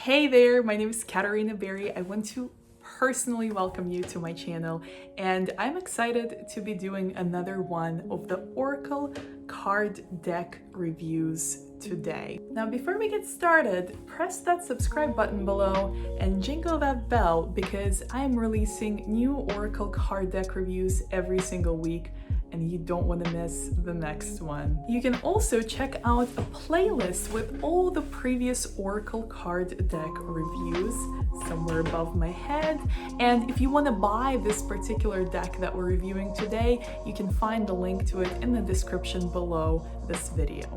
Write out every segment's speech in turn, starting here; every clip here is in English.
Hey there, my name is Katerina Barrie. I want to personally welcome you to my channel, and I'm excited to be doing another one of the Oracle card deck reviews today. Now, before we get started, press that subscribe button below and jingle that bell because I am releasing new Oracle card deck reviews every single week, and you don't want to miss the next one. You can also check out a playlist with all the previous Oracle card deck reviews somewhere above my head. And if you want to buy this particular deck that we're reviewing today, you can find the link to it in the description below this video.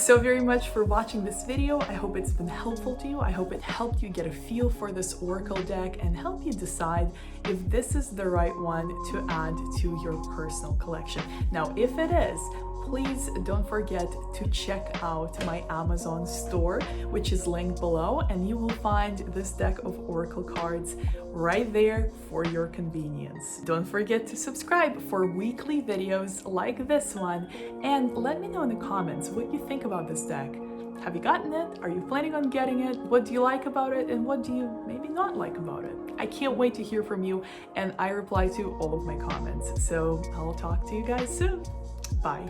Thanks so very much for watching this video. I hope it's been helpful to you. I hope it helped you get a feel for this Oracle deck and help you decide if this is the right one to add to your personal collection. Now, if it is, please don't forget to check out my Amazon store, which is linked below, and you will find this deck of Oracle cards right there for your convenience. Don't forget to subscribe for weekly videos like this one, and let me know in the comments what you think about this deck. Have you gotten it? Are you planning on getting it? What do you like about it, and what do you maybe not like about it? I can't wait to hear from you, and I reply to all of my comments. So I'll talk to you guys soon. Bye.